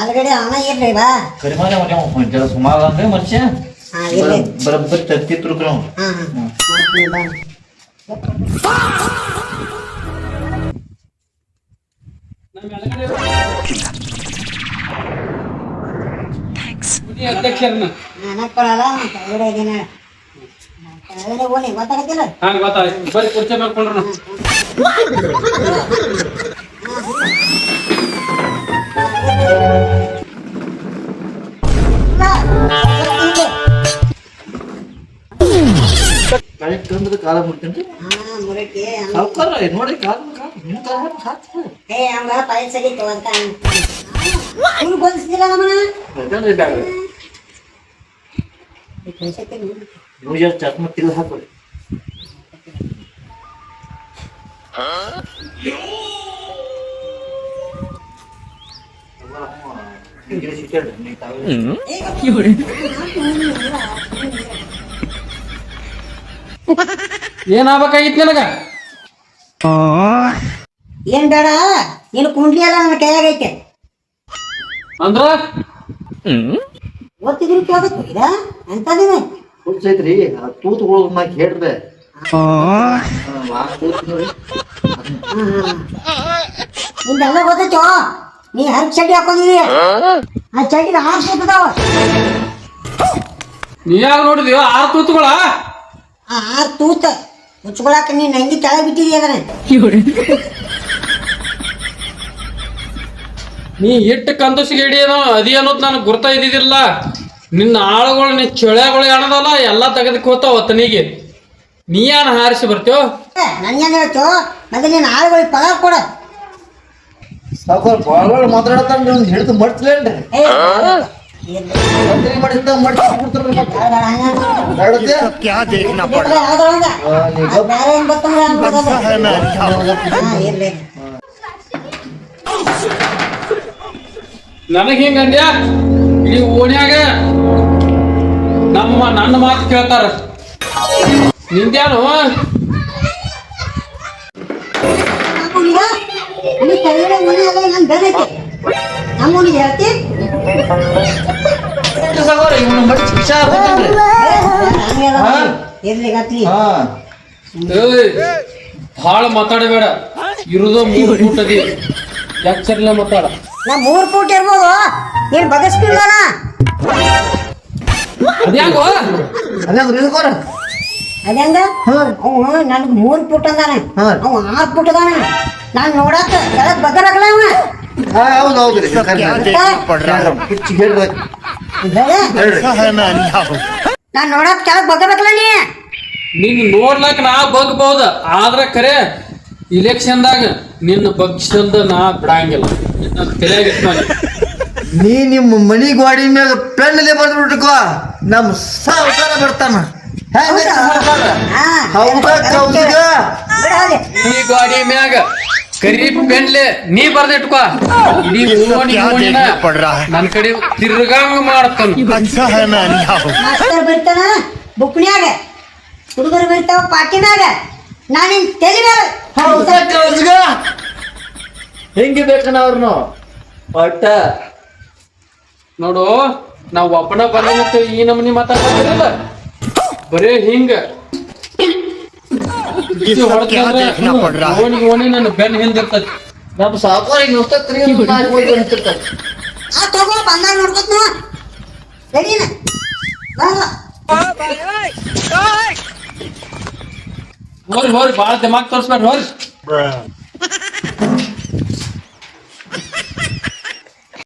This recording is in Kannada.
ಮೇಲ್ಗಡೆ ಅವನ ಇರ್ಲಿ ಬಾ ಕರಿಮಾನೆ ಜರ ಸುಮಾರು ಅಂದ್ರೆ ಮನುಷ್ಯ ಬರಬ್ಬರ್ ತತ್ತಿದ್ರು ನಾವು ಅಧ್ಯಕ್ಷರನ್ನ ನೆನಪಲ್ಲ ಕೆಳಗಡೆ ಇದೀನ ಕೆಳಗಡೆ ಓಣಿ ಗೊತ್ತಾಗತ್ತಿಲ್ಲ ಗೊತ್ತಾಯ್ತು ಬರ್ರಿ ಕುರ್ಚಿ ಮಾಡ್ಕೊಂಡ್ರು ಕರೆಕ್ಟ್ ಅಂದ್ರೆ ಕಾಲ ಮುಟ್ತೀನಿ ಮುರಟಿ ಸಾವುಕಾರ ನೋಡಿ ಕಾಲ ನಿನ್ನ ಕಾಲ ಹಾಕ್ತಾರೆ ಅವಂಗ ಪೈಸಗಿತ್ತು ಅಂತ ಇವ್ರು ಬಂದಿಲ್ಲ ನಮ್ಮನ ನೀವು ಚಸ್ಮ ತಿಲ್ ಹಾಕೊಳ್ಳಿ ಏನಾಗ್ಬೇಕಾಗಿತ್ತು ನನಗ ಏನ್ ಬೇಡ ನೀನು ಕುಂಡ್ಲಿ ಎಲ್ಲ ನನ್ನ ಕೈಯಾಗ ಐತೆ ಅಂದ್ರ ಓದ್ತಿದ್ರು ಕೇಳಬೇಕು ಇದ ಎಂತದಿನ ಹುಚ್ಚೈತ್ರಿ ತೂತುಗಳು ಮಾಕ್ ಹೇಳ್ದೆ ನಿಂದೆಲ್ಲ ಗೊತ್ತೈತೋ ನೀ ಹರ್ಕ್ ಚಡ್ಡಿ ಹಾಕೊಂಡಿದೀಯ ಆ ಚಡ್ಡಿನ ಹಾರ್ಸೋತದಾವ ನೀ ಯಾವಾಗ ನೋಡಿದ್ಯೋ 6 ತೂತುಗಳ ಆ ತೂತ ಮುಚ್ಕೊಳಕ ನೀನ್ ಹಂಗಿ ಕೆಳಗೆ ಬಿಟ್ಟಿದೀಯ ಅದನ್ನ ನೀ ಇಟ್ಟು ಕಂದಸಿಗೆ ಹಿಡಿಯೋದು ಅದಿ ಅನ್ನೋದು ನನಗೆ ಗುರ್ತಾ ಇದ್ದಿದ್ದಿಲ್ಲ ನಿನ್ನ ಆಳುಗಳು ನಿನ್ನ ಚೊಳೆಗಳು ಏನದಲ್ಲ ಎಲ್ಲ ತೆಗೆದಕ್ಕೆ ಹೋತಾವ ತನಿಗೆ ನೀ ಏನ್ ಹಾರಿಸಿ ಬರ್ತೀವೋ ನನ್ಗೇನ್ ಹೇಳ್ತು ಮತ್ತೆ ನೀನ್ ಆಳುಗಳಿಗೆ ಪಗಾರ ಕೊಡ ಸಾವುಕಾರ ಬಾಳ ಮಾತಾಡತಾನ ನೀವು ಹಿಡಿದು ಮಡ್ಸ್ಲೇನ್ರಿ ಮಾಡಿಸಿದ ಮಡ್ಸಿ ಬಿಡ್ತಾರ್ರಿ ಮತ್ತೆ क्या देखना पड़ा ಬೇರೆ ಏನ್ ಗೊತ್ತಂದ್ರೆ ಇರ್ಲಿ ನನಗೆ ಹಿಂಗ ಅಂದ್ಯಾ ಈ ಓಣ್ಯಾಗ ನನ್ನ ಮಾತು ಕೇಳ್ತಾರ ನಿಂದ್ಯಾನು ನೀ ಕೆಳಗಡೆ ಮನೆ ಅಲ್ಲ ನಾನು ಬೇಡೈತೆ ನಮ್ಮನಿಗೆ ಹೇಳ್ತಿ ಇವನು ಮಡ್ಸಿ ಹುಷಾರ್ ಇರ್ಲಿ ಗತ್ಲಿ ಭಾಳ ಮಾತಾಡಬೇಡ ಇರುದ 3 ಫೂಟ್ ಅದಿ ಎಚ್ಚರ್ಲೆ ಮಾತಾಡ ನಾ 3 ಫೂಟ್ ಇರ್ಬೋದು ನೀನ್ ಬಗಸ್ತಿಲ್ಲ ಅದ್ಯಾಂಗೋ ಅದ್ಯಾವ್ದು ಇಳ್ಕೋರ ಅದಂಗ ಅವ ನನಗೆ 3 ಫೂಟ್ ಅಂದಾನೆ ಅವ 6 ಫೂಟ್ ಅದಾನೆ ನಾನು ನೋಡಾಕ ಕೆಳಗ್ ಬಗರಾಗಲ್ಲ ಅವ ಹೌದು ಹೌದ್ರಿ क्या देखना पड़ रहा है ಹುಚ್ಚಿ ಹೇಳ್ಬೇಕು ऐसा है मैं अंधा हूँ ನಾನ್ ನೋಡಾಕ ಕೆಳಗ್ ಬಗಬೇಕಲ್ಲ ನೀ ನಿನ್ನ ನೋಡ್ಲಕ್ ನಾ ಬಗ್ಬಹುದು ಆದ್ರ ಖರೆ ಇಲೆಕ್ಷನ್ದಾಗ ನಿನ್ನ ಬಗ್ಸಲ್ದ ನಾ ಬಿಡಂಗಿಲ್ಲ ನನ್ನ ತಲೆಯಾಗಿತ್ತು ನಾನು ನೀ ನಿಮ್ಮ ಮನಿ ಗೋಡಿ ಮ್ಯಾಗ ಪೆನ್ನಲ್ಲಿ ಬರ್ದು ಬಿಟ್ಕೋ ನಮ್ಮ ಸಾವುಕಾರ ಬರ್ತಾನ ಈ ಗಾಡಿ ಮ್ಯಾಗ ಕರಿ ಪೆನ್ಲೆ ನೀ ಬರ್ದಿಟ್ಕೋ ಇಡೀ ಓಣಿ ಓಣಿನ ನನ್ನ ಕಡೆ ತಿರ್ಗಂಗ ಮಾಡ್ತಾನ अच्छा है मैं अंधा हूँ ಮಾಸ್ತರ್ ಬರ್ತಾನ ಬುಕ್ನ್ಯಾಗ ಹುಡುಗರು ಬರ್ತಾವ ಪಾಟಿನಾಗ ನಾನಿನ್ ತಲೆ ಮೇಲೆ ಹೆಂಗೆ ಬೇಕನ ಅವ್ರನ್ನು ಒಟ್ಟ ನೋಡು ನಾವ್ ಒಬ್ಬನ ಬಂದ ಈ ನಮನಿ ಮಾತಾಡ್ತಿರಲ್ಲ ಬರೇ ಹಿಂಗ क्या देखना पड़ रहा है ಓಣಿ ಓಣಿ ನನ್ನ ಬೆನ್ ಹಿಂದಿರ್ತೈತಿ ನಮ್ಮ ಸಾವುಕಾರ ಹಿಂಗೆ ಆ ತಗೋ ಬಂದಾಗ ನೋಡ್ಕೊತ್ ನೋ ರೆಡಿನ ಹೋರಿ ಬಾಳ ದಿಮಾಗ್ ತೋರ್ಸ್ಬೇಡ ಹೋರಿ